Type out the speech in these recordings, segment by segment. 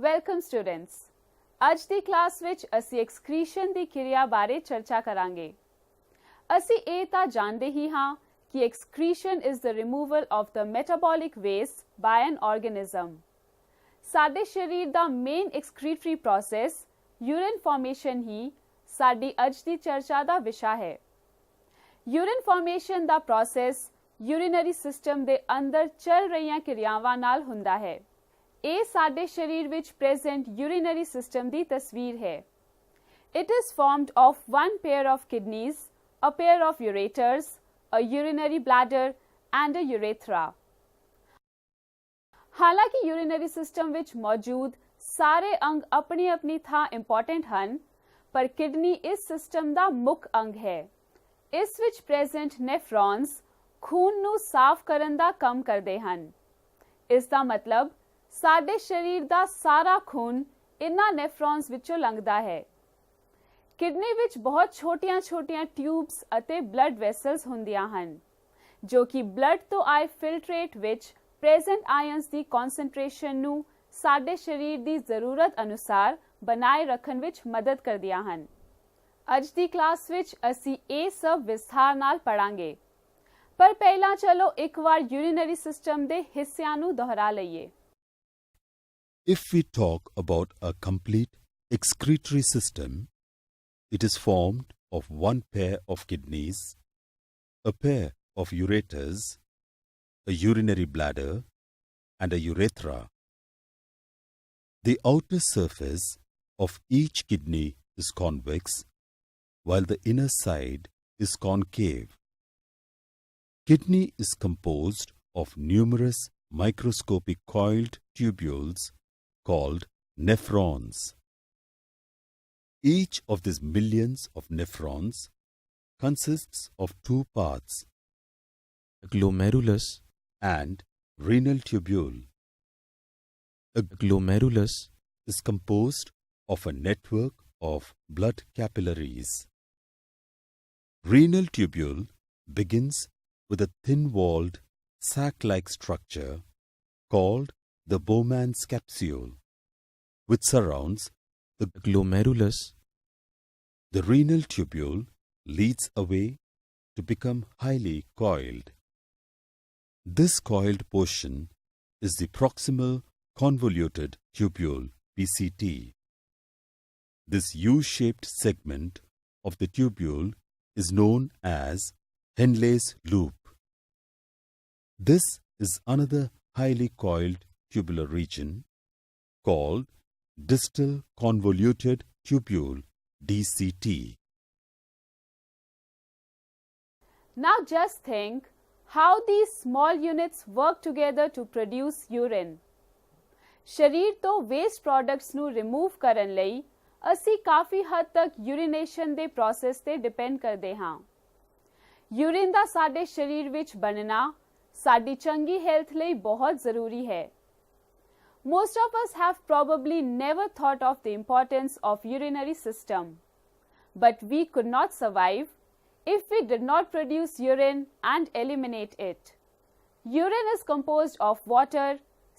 Welcome students. ਅੱਜ ਦੀ class ਵਿੱਚ ਅਸੀਂ ਐਕਸਕ੍ਰੀਸ਼ਨ ਦੀ ਕਿਰਿਆ ਬਾਰੇ ਚਰਚਾ ਕਰਾਂਗੇ। ਅਸੀਂ ਇਹ ਤਾਂ ਜਾਣਦੇ ਹੀ ਹਾਂ ਕਿ excretion is the removal of the metabolic waste by an organism. ਸਾਡੇ ਸਰੀਰ ਦਾ main excretory process urine formation ਹੀ ਸਾਡੀ ਅੱਜ ਦੀ ਚਰਚਾ ਦਾ ਵਿਸ਼ਾ ਹੈ। ਯੂਰਿਨ ਫਾਰਮੇਸ਼ਨ ਦਾ ਪ੍ਰੋਸੈਸ ਯੂਰੀਨਰੀ ਸਿਸਟਮ ਦੇ ਅੰਦਰ ਚੱਲ ਰਹੀਆਂ ਕਿਰਿਆਵਾਂ ਨਾਲ ਹੁੰਦਾ ਹੈ। ਇਹ ਸਾਡੇ ਸਰੀਰ ਵਿੱਚ ਪ੍ਰੈਜ਼ੈਂਟ ਯੂਰੀਨਰੀ ਸਿਸਟਮ ਦੀ ਤਸਵੀਰ ਹੈ। It is formed of one pair of kidneys, a pair of ureters, a urinary bladder and a urethra. ਹਾਲਾਂਕਿ ਯੂਰੀਨਰੀ ਸਿਸਟਮ ਵਿੱਚ ਮੌਜੂਦ ਸਾਰੇ ਅੰਗ ਆਪਣੀ ਆਪਣੀ ਥਾਂ ਇੰਪੋਰਟੈਂਟ ਹਨ, ਪਰ ਕਿਡਨੀ ਇਸ ਸਿਸਟਮ ਦਾ ਮੁੱਖ ਅੰਗ ਹੈ। ਇਸ ਵਿੱਚ ਪ੍ਰੈਜ਼ੈਂਟ ਨੈਫਰੋਨਸ ਖੂਨ ਨੂੰ ਸਾਫ਼ ਕਰਨ ਦਾ ਕੰਮ ਕਰਦੇ ਹਨ। ਇਸ ਦਾ ਮਤਲਬ ਸਾਡੇ ਸਰੀਰ ਦਾ ਸਾਰਾ ਖੂਨ ਇਨ੍ਹਾਂ ਨੈਫਰੋਨਸ ਵਿੱਚੋਂ ਲੰਘਦਾ ਹੈ। ਕਿਡਨੀ ਵਿੱਚ ਬਹੁਤ ਛੋਟੀਆਂ-ਛੋਟੀਆਂ ਟਿਊਬਸ ਅਤੇ ਬਲੱਡ ਵੈਸਲਸ ਹੁੰਦੀਆਂ ਹਨ, ਜੋ ਕਿ ਬਲੱਡ ਤੋਂ ਆਏ ਫਿਲਟਰੇਟ ਵਿੱਚ ਪ੍ਰੈਜ਼ੈਂਟ ਆਇਨਸ ਦੀ ਕਨਸੈਂਟ੍ਰੇਸ਼ਨ ਨੂੰ ਸਾਡੇ ਸਰੀਰ ਦੀ ਜ਼ਰੂਰਤ ਅਨੁਸਾਰ ਬਣਾਏ ਰੱਖਣ ਵਿੱਚ ਮਦਦ ਕਰਦੀਆਂ ਹਨ। ਅੱਜ ਦੀ ਕਲਾਸ ਵਿੱਚ ਅਸੀਂ ਇਹ ਸਭ ਵਿਸਥਾਰ ਨਾਲ ਪੜਾਂਗੇ, ਪਰ ਪਹਿਲਾਂ ਚਲੋ ਇੱਕ ਵਾਰ ਯੂਰੀਨਰੀ ਸਿਸਟਮ ਦੇ ਹਿੱਸਿਆਂ ਨੂੰ ਦੁਹਰਾ ਲਈਏ। If we talk about a complete excretory system, it is formed of one pair of kidneys, a pair of ureters, a urinary bladder, and a urethra. The outer surface of each kidney is convex, while the inner side is concave. Kidney is composed of numerous microscopic coiled tubules called nephrons. Each of these millions of nephrons consists of two parts, a glomerulus and renal tubule. A glomerulus is composed of a network of blood capillaries. Renal tubule begins with a thin-walled, sac-like structure called the Bowman's capsule, which surrounds the glomerulus. The renal tubule leads away to become highly coiled. This coiled portion is the proximal convoluted tubule, PCT. This U-shaped segment of the tubule is known as Henle's loop. This is another highly coiled tubular region called distal convoluted tubule, DCT. Now just think how these small units work together to produce urine. ਸਰੀਰ ਤੋਂ waste products ਨੂੰ remove ਕਰਨ ਲਈ ਅਸੀਂ ਕਾਫੀ ਹੱਦ ਤੱਕ ਯੂਰੀਨੇਸ਼ਨ ਦੇ process ਤੇ ਡਿਪੈਂਡ ਕਰਦੇ ਹਾਂ। ਯੂਰਿਨ ਦਾ ਸਾਡੇ ਸਰੀਰ ਵਿੱਚ ਬਣਨਾ ਸਾਡੀ ਚੰਗੀ ਹੈਲਥ ਲਈ ਬਹੁਤ ਜ਼ਰੂਰੀ ਹੈ। Most of us have probably never thought of the importance of urinary system, but we could not survive if we did not produce urine and eliminate it. Urine is composed of water,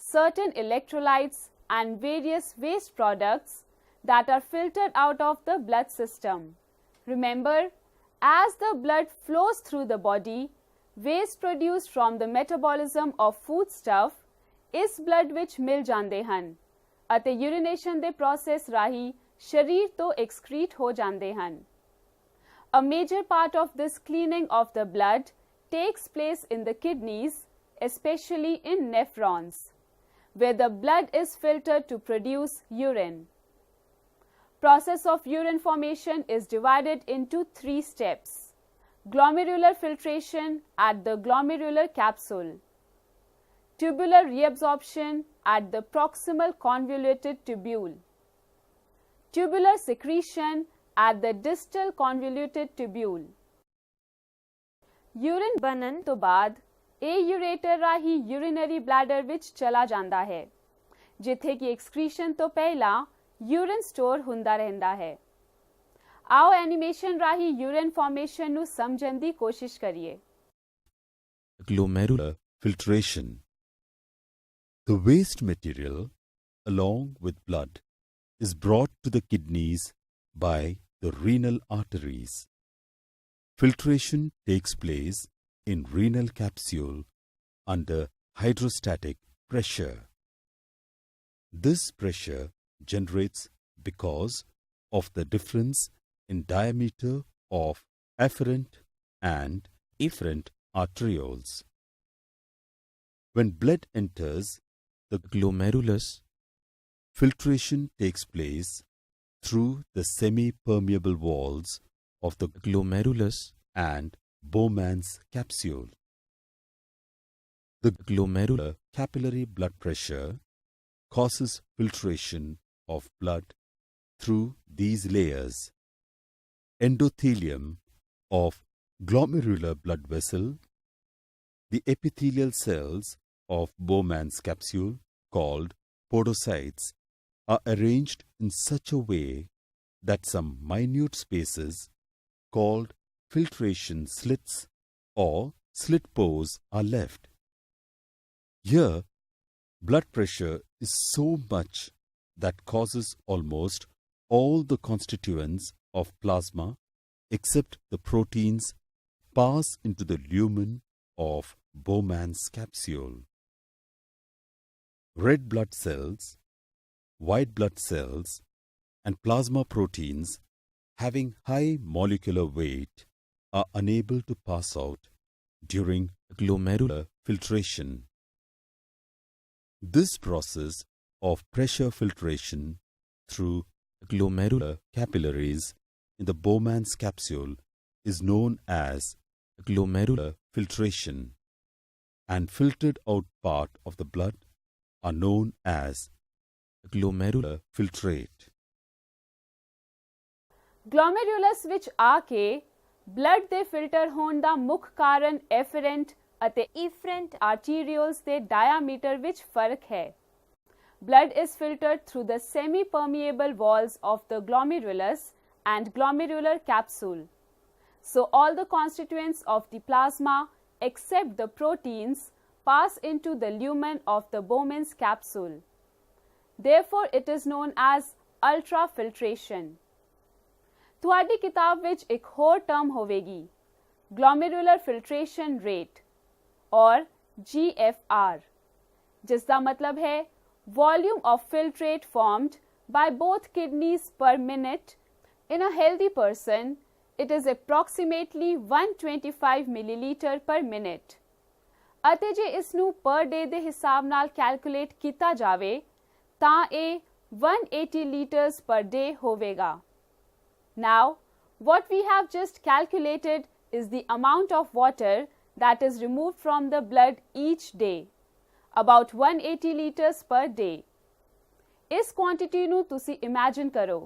certain electrolytes, and various waste products that are filtered out of the blood system. Remember, as the blood flows through the body, waste produced from the metabolism of foodstuff ਇਸ blood ਵਿੱਚ ਮਿਲ ਜਾਂਦੇ ਹਨ ਅਤੇ ਯੂਰੀਨੇਸ਼ਨ ਦੇ process ਰਾਹੀਂ ਸਰੀਰ ਤੋਂ excrete ਹੋ ਜਾਂਦੇ ਹਨ। A major part of this cleaning of the blood takes place in the kidneys, especially in nephrons, where the blood is filtered to produce urine. Process of urine formation is divided into 3 steps. Glomerular filtration at the glomerular capsule, Tubular Reabsorption at the proximal convoluted tubule, Tubular secretion at the distal convoluted tubule. Urine ਬਣਨ ਤੋਂ ਬਾਅਦ ਇਹ ਯੂਰੇਟਰ ਰਾਹੀਂ urinary bladder ਵਿੱਚ ਚਲਾ ਜਾਂਦਾ ਹੈ, ਜਿੱਥੇ ਕਿ ਐਕਸਕ੍ਰੀਸ਼ਨ ਤੋਂ ਪਹਿਲਾਂ ਯੂਰਿਨ ਸਟੋਰ ਹੁੰਦਾ ਰਹਿੰਦਾ ਹੈ। ਆਓ ਐਨੀਮੇਸ਼ਨ ਰਾਹੀਂ ਯੂਰਿਨ ਫਾਰਮੇਸ਼ਨ ਨੂੰ ਸਮਝਣ ਦੀ ਕੋਸ਼ਿਸ਼ ਕਰੀਏ। Glomerular filtration. The waste material along with blood is brought to the kidneys by the renal arteries. Filtration takes place in renal capsule under hydrostatic pressure. This pressure generates because of the difference in diameter of afferent and efferent arterioles. When blood enters the glomerulus, filtration takes place through the semi-permeable walls of the glomerulus and Bowman's capsule. The glomerular capillary blood pressure causes filtration of blood through these layers: endothelium of glomerular blood vessel, the epithelial cells of Bowman's capsule called podocytes are arranged in such a way that some minute spaces called filtration slits or slit pores are left. Here, blood pressure is so much that causes almost all the constituents of plasma except the proteins pass into the lumen of Bowman's capsule. Red blood cells, white blood cells, and plasma proteins having high molecular weight are unable to pass out during glomerular filtration. This process of pressure filtration through glomerular capillaries in the Bowman's capsule is known as glomerular filtration, and filtered out part of the blood are known as glomerular filtrate. ਗਲੋਮੇਰੂਲਸ ਵਿੱਚ ਆ ਕੇ blood ਦੇ filter ਹੋਣ ਦਾ ਮੁੱਖ ਕਾਰਨ ਐਫਰੈਂਟ ਅਤੇ ਇਫਰੈਂਟ ਆਰਟੀਰੀਓਲਸ ਦੇ diameter ਵਿੱਚ ਫਰਕ ਹੈ. Blood is filtered through the semi-permeable walls of the glomerulus and glomerular capsule. So all the constituents of the plasma except the proteins pass into the lumen of the Bowman's capsule. Therefore, it is known as ultrafiltration. ਤੁਹਾਡੀ ਕਿਤਾਬ ਵਿੱਚ ਇੱਕ ਹੋਰ term ਹੋਵੇਗੀ glomerular filtration rate or GFR, ਜਿਸ ਦਾ ਮਤਲਬ ਹੈ volume of filtrate formed by both kidneys per minute. In a healthy person, it is approximately 125 milliliter per minute. ਅਤੇ ਜੇ ਇਸ ਨੂੰ per day ਦੇ ਹਿਸਾਬ ਨਾਲ ਕੈਲਕੂਲੇਟ ਕੀਤਾ ਜਾਵੇ ਤਾਂ ਇਹ 180 liters per day ਹੋਵੇਗਾ. Now, what we have just calculated is the amount of water that is removed from the blood each day, about 180 liters per day. ਇਸ quantity ਨੂੰ ਤੁਸੀਂ imagine ਕਰੋ.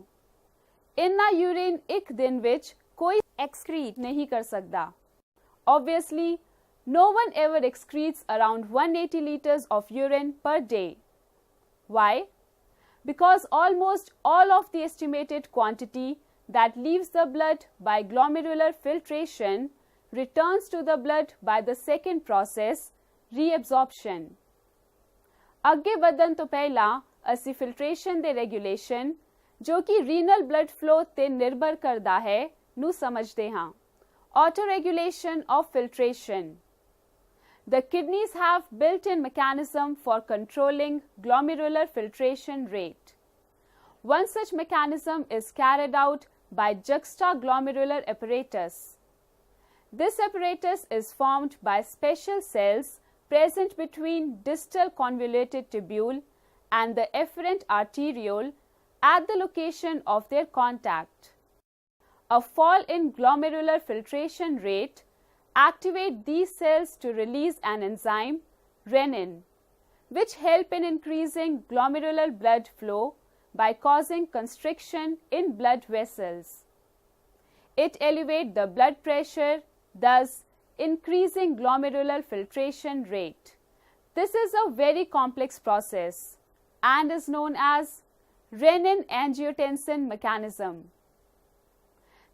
ਇੰਨਾ urine ਇੱਕ ਦਿਨ ਵਿੱਚ ਕੋਈ excrete ਨਹੀਂ ਕਰ ਸਕਦਾ. Obviously, no one ever excretes around 180 liters of urine per day. Why? Because almost all of the estimated quantity that leaves the blood by glomerular filtration returns to the blood by the second process, reabsorption. ਅੱਗੇ ਵਧਣ ਤੋਂ ਪਹਿਲਾਂ ਅਸੀਂ filtration ਦੇ regulation ਜੋ ਕਿ renal blood flow ਤੇ ਨਿਰਭਰ ਕਰਦਾ ਹੈ ਨੂੰ ਸਮਝਦੇ ਹਾਂ. Auto regulation of filtration. The kidneys have built-in mechanism for controlling glomerular filtration rate. One such mechanism is carried out by juxtaglomerular apparatus. This apparatus is formed by special cells present between distal convoluted tubule and the efferent arteriole at the location of their contact. A fall in glomerular filtration rate activates these cells to release an enzyme, renin, which help in increasing glomerular blood flow by causing constriction in blood vessels. It elevates the blood pressure, thus increasing glomerular filtration rate. This is a very complex process and is known as renin-angiotensin mechanism.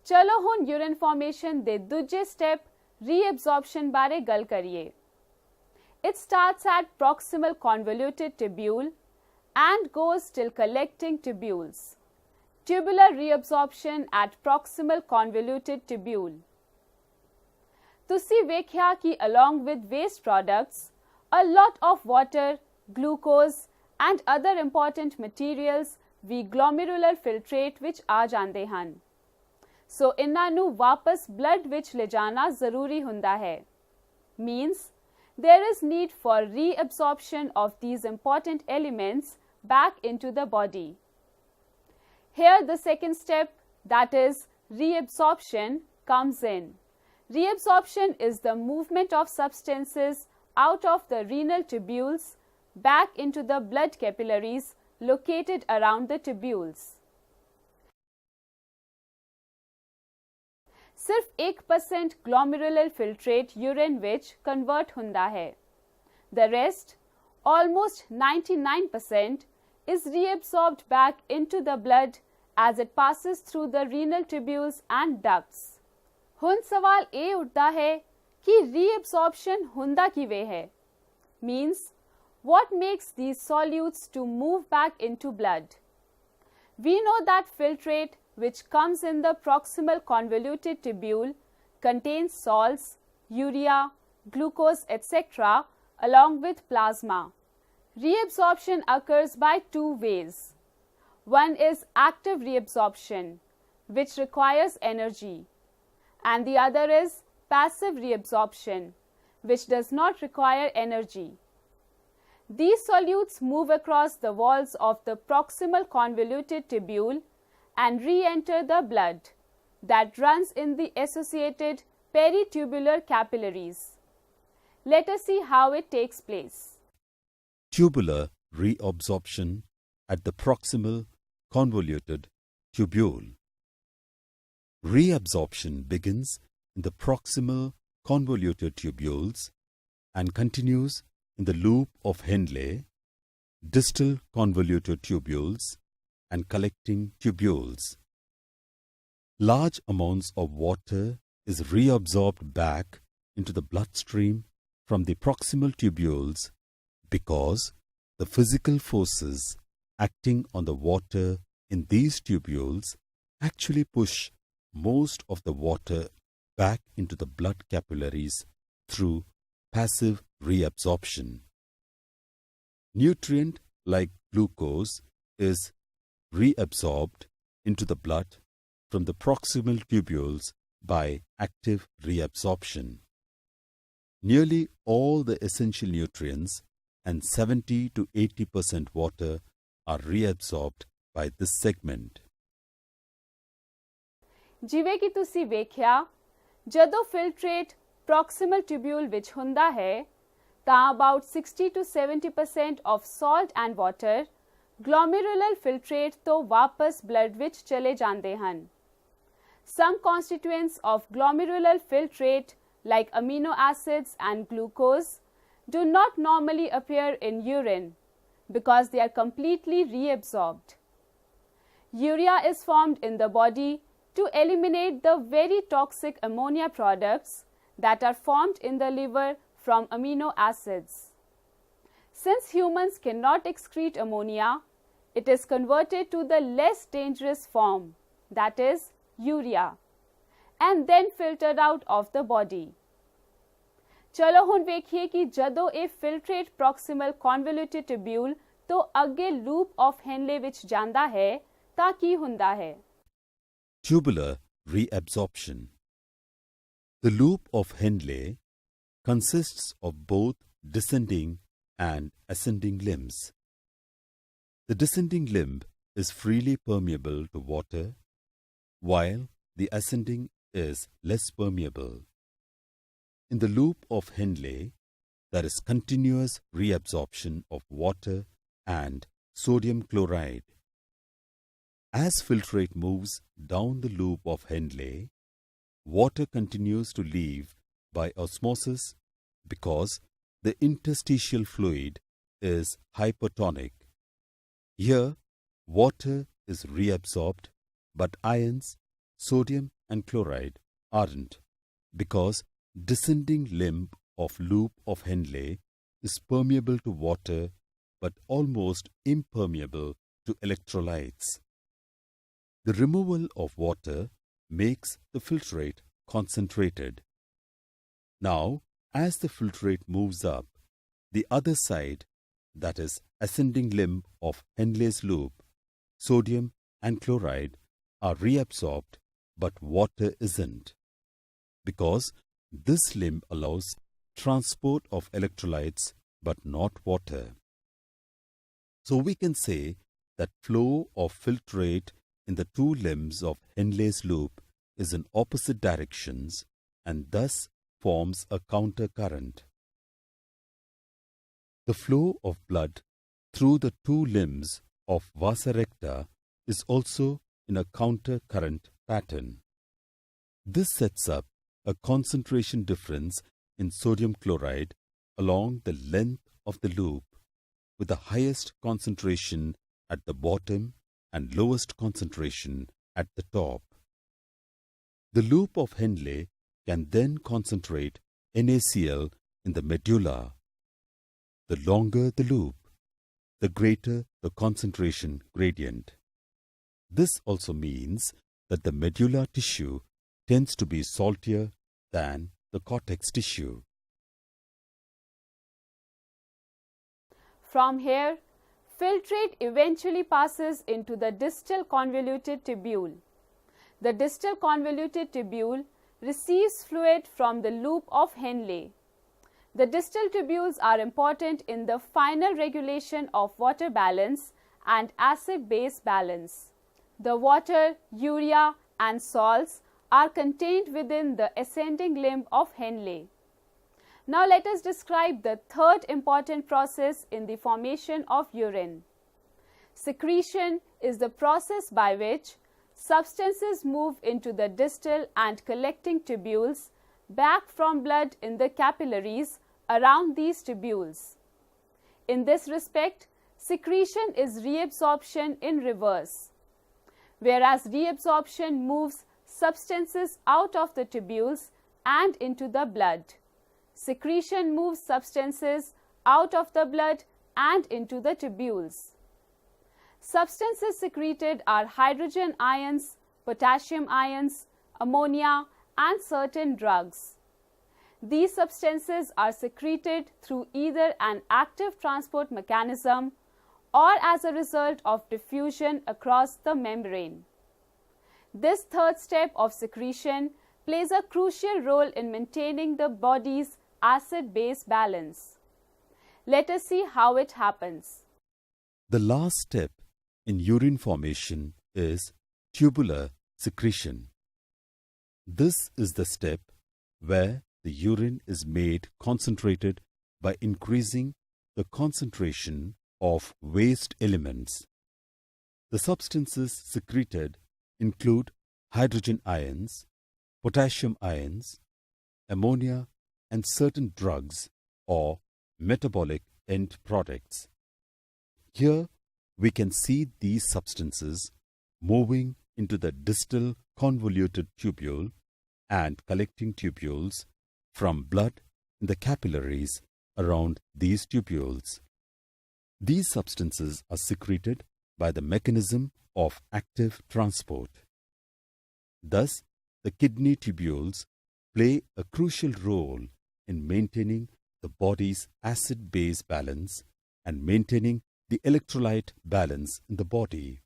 ਚਲੋ ਹੁਣ urine formation ਦੇ ਦੂਜੇ step reabsorption ਬਾਰੇ ਗੱਲ ਕਰੀਏ. It starts at proximal convoluted tubule and goes till collecting tubules. Tubular reabsorption at proximal convoluted tubule. ਤੁਸੀਂ ਵੇਖਿਆ ਕਿ along with waste products, a lot of water, glucose and other important materials we glomerular filtrate ਵਿੱਚ ਆ ਜਾਂਦੇ ਹਨ. So ਇਹਨਾਂ ਨੂੰ ਵਾਪਸ blood ਵਿੱਚ ਲਿਜਾਣਾ ਜ਼ਰੂਰੀ ਹੁੰਦਾ ਹੈ. Means there is need for reabsorption of these important elements back into the body. Here the second step, that is reabsorption, comes in. Reabsorption is the movement of substances out of the renal tubules back into the blood capillaries located around the tubules. सिर्फ 1% glomerular filtrate urine ਵਿੱਚ convert ਹੁੰਦਾ ਹੈ. The rest, almost 99%, is reabsorbed back into the blood as it passes through the renal tubules and ducts. ਹੁਣ ਸਵਾਲ ਇਹ ਉੱਠਦਾ ਹੈ ਕਿ reabsorption ਹੁੰਦਾ ਕਿਵੇਂ ਹੈ? Means, what makes these solutes to move back into blood? We know that filtrate which comes in the proximal convoluted tubule contains salts, urea, glucose, etc. along with plasma. Reabsorption occurs by two ways. One is active reabsorption, which requires energy, and the other is passive reabsorption, which does not require energy. These solutes move across the walls of the proximal convoluted tubule and re-enter the blood that runs in the associated peritubular capillaries. Let us see how it takes place. Tubular reabsorption at the proximal convoluted tubule. Reabsorption begins in the proximal convoluted tubules and continues in the loop of Henle, distal convoluted tubules and collecting tubules. Large amounts of water is reabsorbed back into the bloodstream from the proximal tubules because the physical forces acting on the water in these tubules actually push most of the water back into the blood capillaries through passive reabsorption. Nutrient like glucose is reabsorbed into the blood from the proximal tubules by active reabsorption. Nearly all the essential nutrients and 70 to 80% water are reabsorbed by this segment. ਜਿਵੇਂ ਕਿ ਤੁਸੀਂ ਵੇਖਿਆ, ਜਦੋਂ filtrate proximal tubule ਵਿੱਚ ਹੁੰਦਾ ਹੈ, ਤਾਂ about 60 to 70% of salt and water glomerular filtrate ਤੋਂ ਵਾਪਸ blood ਵਿੱਚ ਚਲੇ ਜਾਂਦੇ ਹਨ. Some constituents of glomerular filtrate like amino acids and glucose do not normally appear in urine because they are completely reabsorbed. Urea is formed in the body to eliminate the very toxic ammonia products that are formed in the liver from amino acids. Since humans cannot excrete ammonia, it is converted to the less dangerous form, that is urea, and then filtered out of the body. ਚਲੋ ਹੁਣ ਵੇਖੀਏ ਕਿ ਜਦੋਂ ਇਹ filtrate proximal convoluted tubule ਤੋਂ ਅੱਗੇ loop of Henle ਵਿੱਚ ਜਾਂਦਾ ਹੈ ਤਾਂ ਕੀ ਹੁੰਦਾ ਹੈ? Tubular reabsorption. The loop of Henle consists of both descending and ascending limbs. The descending limb is freely permeable to water, while the ascending is less permeable. In the loop of Henle, there is continuous reabsorption of water and sodium chloride. As filtrate moves down the loop of Henle, water continues to leave by osmosis because the interstitial fluid is hypertonic. Here, water is reabsorbed, but ions, sodium and chloride aren't because descending limb of loop of Henle is permeable to water but almost impermeable to electrolytes. The removal of water makes the filtrate concentrated. Now, as the filtrate moves up, the other side, that is ascending limb of Henle's loop, sodium and chloride are reabsorbed, but water isn't, because this limb allows transport of electrolytes but not water. So we can say that flow of filtrate in the two limbs of Henle's loop is in opposite directions and thus forms a counter current. The flow of blood through the two limbs of vasa recta is also in a counter current pattern. This sets up a concentration difference in sodium chloride along the length of the loop, with the highest concentration at the bottom and lowest concentration at the top. The loop of Henle can then concentrate NaCl in the medulla. The longer the loop, the greater the concentration gradient. This also means that the medulla tissue tends to be saltier than the cortex tissue. From here, filtrate eventually passes into the distal convoluted tubule. The distal convoluted tubule receives fluid from the loop of Henle. The distal tubules are important in the final regulation of water balance and acid-base balance. The water, urea and salts are contained within the ascending limb of Henle. Now let us describe the third important process in the formation of urine. Secretion is the process by which substances move into the distal and collecting tubules back from blood in the capillaries around these tubules. In this respect, secretion is reabsorption in reverse. Whereas reabsorption moves substances out of the tubules and into the blood, secretion moves substances out of the blood and into the tubules. Substances secreted are hydrogen ions, potassium ions, ammonia and certain drugs. These substances are secreted through either an active transport mechanism or as a result of diffusion across the membrane. This third step of secretion plays a crucial role in maintaining the body's acid-base balance. Let us see how it happens. The last step in urine formation is tubular secretion. This is the step where the urine is made concentrated by increasing the concentration of waste elements. The substances secreted include hydrogen ions, potassium ions, ammonia and certain drugs or metabolic end products. Here we can see these substances moving into the distal convoluted tubule and collecting tubules from blood in the capillaries around these tubules. These substances are secreted by the mechanism of active transport. Thus, the kidney tubules play a crucial role in maintaining the body's acid-base balance and maintaining the electrolyte balance in the body.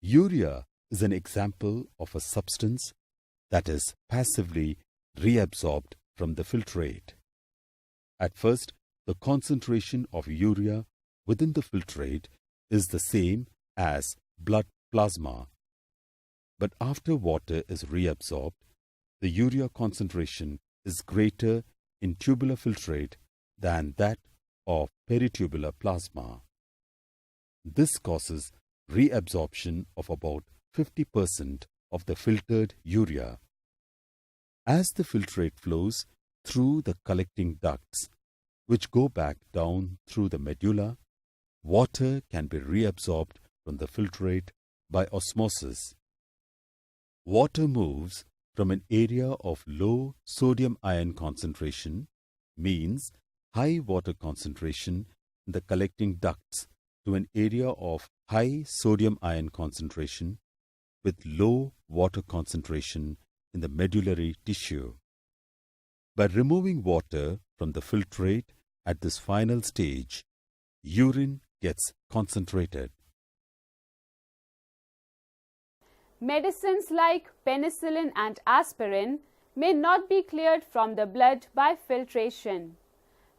Urea is an example of a substance that is passively reabsorbed from the filtrate. At first, the concentration of urea within the filtrate is the same as blood plasma. But after water is reabsorbed, the urea concentration is greater in tubular filtrate than that of peritubular plasma. This causes reabsorption of about 50% of the filtered urea. As the filtrate flows through the collecting ducts, which go back down through the medulla, water can be reabsorbed from the filtrate by osmosis. Water moves from an area of low sodium ion concentration, means high water concentration in the collecting ducts to an area of high sodium ion concentration with low water concentration in the medullary tissue. By removing water from the filtrate at this final stage, urine gets concentrated. Medicines like penicillin and aspirin may not be cleared from the blood by filtration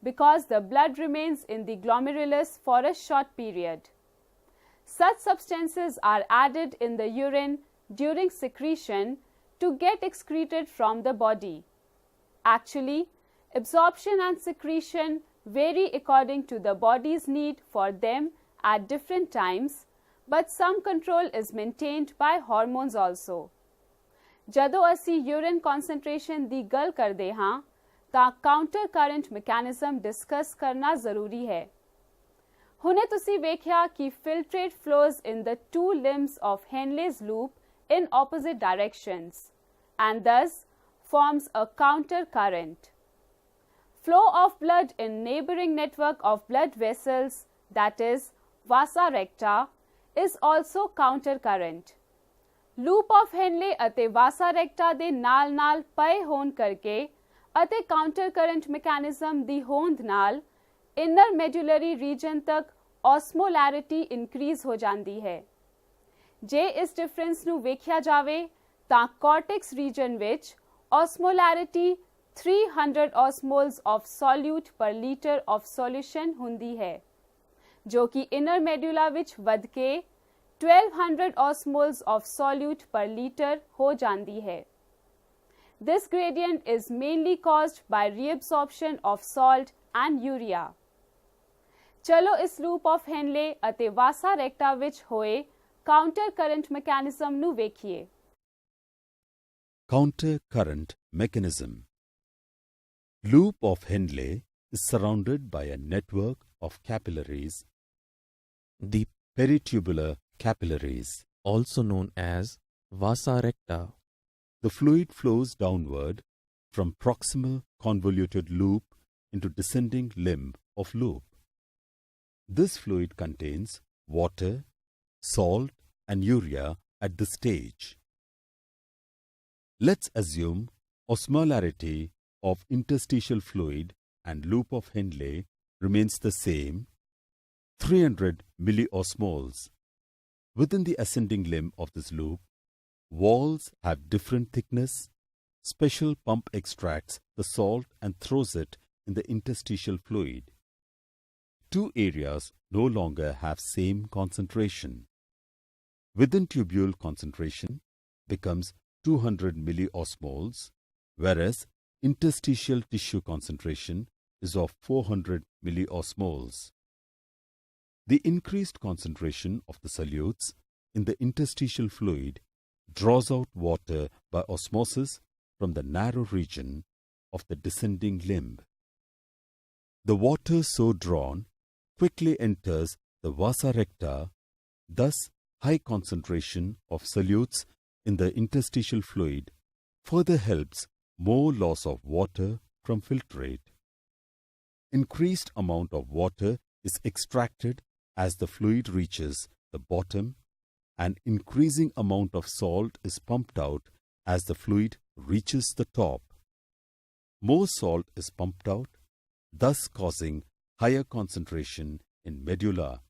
because the blood remains in the glomerulus for a short period. Such substances are added in the urine during secretion to get excreted from the body. Actually, absorption and secretion vary according to the body's need for them at different times, but some control is maintained by hormones also. ਜਦੋਂ ਅਸੀਂ urine concentration ਦੀ ਗੱਲ ਕਰਦੇ ਹਾਂ ਤਾਂ counter current mechanism discuss ਕਰਨਾ ਜ਼ਰੂਰੀ ਹੈ। ਹੁਣੇ ਤੁਸੀਂ ਵੇਖਿਆ ਕਿ filtrate flows in the two limbs of Henle's loop in opposite directions and thus forms a counter current. Flow of blood in neighboring network of blood vessels, that is vasa recta, is also counter current. Loop of Henle ਅਤੇ vasa recta ਦੇ ਨਾਲ-ਨਾਲ ਪਏ ਹੋਣ ਕਰਕੇ ਅਤੇ counter current mechanism ਦੀ ਹੋਂਦ ਨਾਲ inner medullary region ਤੱਕ osmolarity increase ਹੋ ਜਾਂਦੀ ਹੈ। ਜੇ ਇਸ difference ਨੂੰ ਵੇਖਿਆ ਜਾਵੇ ਤਾਂ cortex region ਵਿੱਚ osmolarity 300 osmoles of solute per liter of solution ਹੁੰਦੀ ਹੈ ਜੋ ਕਿ inner medulla ਵਿੱਚ ਵੱਧ ਕੇ 1200 osmoles of solute per liter ਹੋ ਜਾਂਦੀ ਹੈ। This gradient is mainly caused by reabsorption of salt and urea. ਚਲੋ ਇਸ loop of Henle ਅਤੇ vasa recta ਵਿੱਚ ਹੋਏ counter current mechanism ਨੂੰ ਵੇਖੀਏ। Counter current mechanism. Loop of Henle is surrounded by a network of capillaries, the peritubular capillaries, also known as vasa recta. The fluid flows downward from proximal convoluted loop into descending limb of loop. This fluid contains water, salt, and urea at this stage. Let's assume osmolarity of interstitial fluid and loop of Henle remains the same, 300 milliosmoles. Within the ascending limb of this loop, walls have different thickness. Special pump extracts the salt and throws it in the interstitial fluid. Two areas no longer have same concentration. Within tubule concentration becomes 200 milliosmoles, whereas interstitial tissue concentration is of 400 milliosmoles. The increased concentration of the solutes in the interstitial fluid draws out water by osmosis from the narrow region of the descending limb. The water so drawn quickly enters the vasa recta, thus high concentration of solutes in the interstitial fluid further helps more loss of water from filtrate. Increased amount of water is extracted as the fluid reaches the bottom, and increasing amount of salt is pumped out as the fluid reaches the top. More salt is pumped out, thus causing higher concentration in medulla.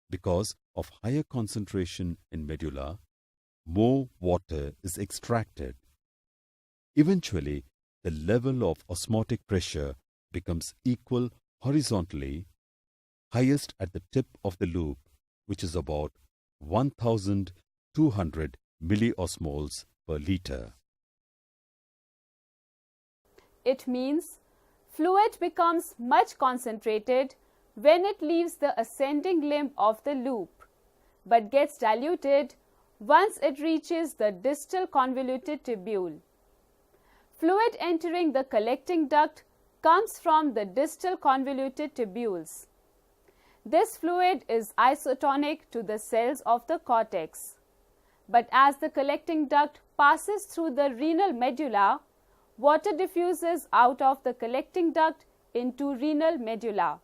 Because of higher concentration in medulla, more water is extracted. Eventually, the level of osmotic pressure becomes equal horizontally, highest at the tip of the loop, which is about 1200 milliosmoles per liter. It means fluid becomes much concentrated when it leaves the ascending limb of the loop, but gets diluted once it reaches the distal convoluted tubule. Fluid entering the collecting duct comes from the distal convoluted tubules. This fluid is isotonic to the cells of the cortex. But as the collecting duct passes through the renal medulla, water diffuses out of the collecting duct into renal medulla.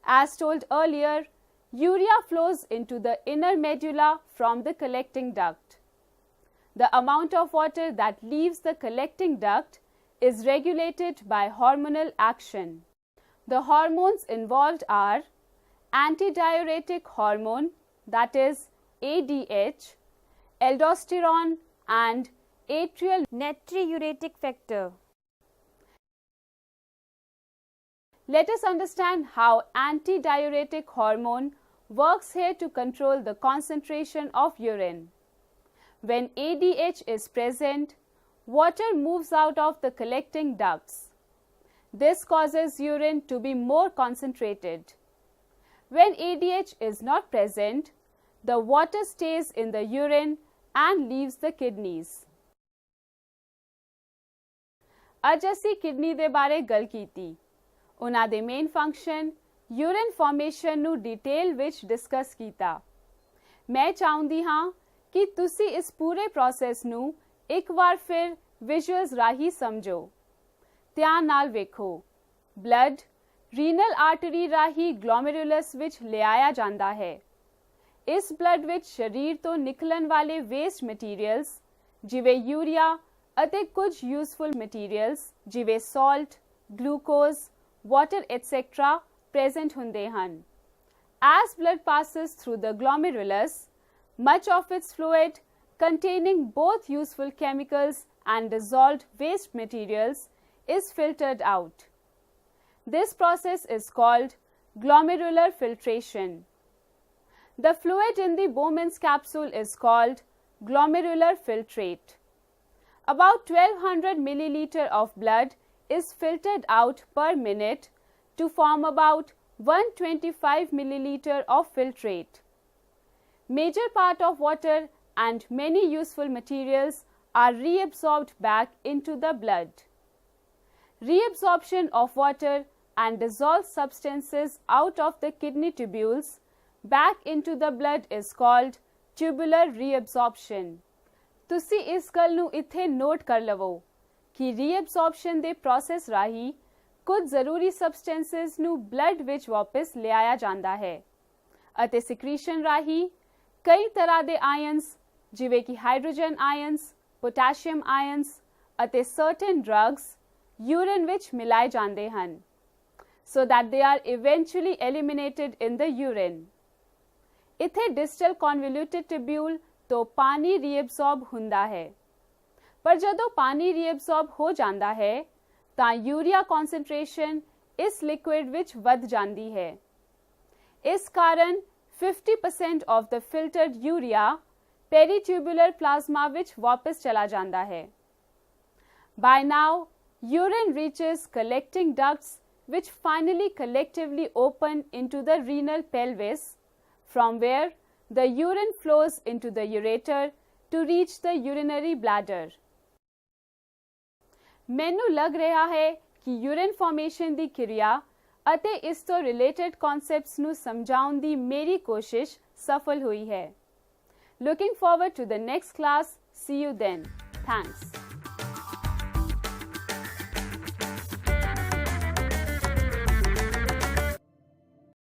As told earlier, urea flows into the inner medulla from the collecting duct. The amount of water that leaves the collecting duct is regulated by hormonal action. The hormones involved are antidiuretic hormone, that is ADH, aldosterone and atrial natriuretic factor. Let us understand how antidiuretic hormone works here to control the concentration of urine. When ADH is present, water moves out of the collecting ducts. This causes urine to be more concentrated. When ADH is not present, the water stays in the urine and leaves the kidneys. ਅੱਜ ਅਸੀਂ kidney ਦੇ ਬਾਰੇ ਗੱਲ ਕੀਤੀ। ਉਹਨਾਂ ਦੇ main function urine formation ਨੂੰ detail ਵਿੱਚ ਡਿਸਕਸ ਕੀਤਾ। ਮੈਂ ਚਾਹੁੰਦੀ ਹਾਂ ਕਿ ਤੁਸੀਂ ਇਸ ਪੂਰੇ ਪ੍ਰੋਸੈਸ ਨੂੰ ਇੱਕ ਵਾਰ ਫਿਰ ਵਿਜ਼ੂਅਲਸ ਰਾਹੀਂ ਸਮਝੋ। ਧਿਆਨ ਨਾਲ ਵੇਖੋ। ਬਲੱਡ ਰੀਨਲ ਆਰਟਰੀ ਰਾਹੀਂ ਗਲੋਮੇਰੁਲਸ ਵਿੱਚ ਲਿਆਇਆ ਜਾਂਦਾ ਹੈ। ਇਸ ਬਲੱਡ ਵਿੱਚ ਸਰੀਰ ਤੋਂ ਨਿਕਲਣ ਵਾਲੇ ਵੇਸਟ ਮਟੀਰੀਅਲਸ ਜਿਵੇਂ ਯੂਰੀਆ ਅਤੇ ਕੁਝ ਯੂਜ਼ਫੁਲ ਮਟੀਰੀਅਲਸ ਜਿਵੇਂ salt, glucose, water et cetera present ਹੁੰਦੇ ਹਨ। As blood passes through the glomerulus, much of its fluid containing both useful chemicals and dissolved waste materials is filtered out. This process is called glomerular filtration. The fluid in the Bowman's capsule is called glomerular filtrate. About 1200 milliliter of blood is filtered out per minute to form about 125 milliliter of filtrate. Major part of water and many useful materials are reabsorbed back into the blood. Reabsorption of water and dissolved substances out of the kidney tubules back into the blood is called tubular reabsorption. ਤੁਸੀਂ ਇਸ ਗੱਲ ਨੂੰ ਇੱਥੇ note ਕਰ ਲਵੋ ਕਿ ਰੀਅਬਸੌਰਪਸ਼ਨ ਦੇ process ਰਾਹੀਂ ਕੁਝ ਜ਼ਰੂਰੀ ਸਬਸਟੈਂਸਸ ਨੂੰ ਬਲੱਡ ਵਿੱਚ ਵਾਪਸ ਲਿਆਇਆ ਜਾਂਦਾ ਹੈ ਅਤੇ ਸਿਕ੍ਰੀਸ਼ਨ ਰਾਹੀਂ ਕਈ ਤਰ੍ਹਾਂ ਦੇ ਆਇਨਸ ਜਿਵੇਂ ਕਿ ਹਾਈਡਰੋਜਨ ਆਇਨਸ, ਪੋਟਾਸ਼ੀਅਮ ਆਇਨਸ ਅਤੇ ਸਰਟਨ ਡਰੱਗਸ ਯੂਰਿਨ ਵਿੱਚ ਮਿਲਾਏ ਜਾਂਦੇ ਹਨ so that they are eventually eliminated in the urine. ਇੱਥੇ distal convoluted tubule ਤੋਂ ਪਾਣੀ ਰੀਅਬਸੌਰਬ ਹੁੰਦਾ ਹੈ ਪਰ ਜਦੋਂ ਪਾਣੀ ਰੀਅਬਸੌਰਬ ਹੋ ਜਾਂਦਾ ਹੈ ਤਾਂ ਯੂਰੀਆ ਕਨਸੈਂਟ੍ਰੇਸ਼ਨ ਇਸ ਲਿਕੁਇਡ ਵਿੱਚ ਵੱਧ ਜਾਂਦੀ ਹੈ। ਇਸ ਕਾਰਨ 50% of the filtered urea peritubular plasma ਵਿੱਚ ਵਾਪਸ ਚਲਾ ਜਾਂਦਾ ਹੈ। By now, urine reaches collecting ducts which finally collectively open into the renal pelvis, from where the urine flows into the ureter to reach the urinary bladder. ਮੈਨੂੰ ਲੱਗ ਰਿਹਾ ਹੈ ਕਿ ਯੂਰਿਨ ਫਾਰਮੇਸ਼ਨ ਦੀ ਕਿਰਿਆ ਅਤੇ ਇਸ ਤੋਂ ਰਿਲੇਟਡ ਕਨਸੈਪਟਸ ਨੂੰ ਸਮਝਾਉਣ ਦੀ ਮੇਰੀ ਕੋਸ਼ਿਸ਼ ਸਫਲ ਹੋਈ ਹੈ। Looking forward to the next class. See you then. Thanks.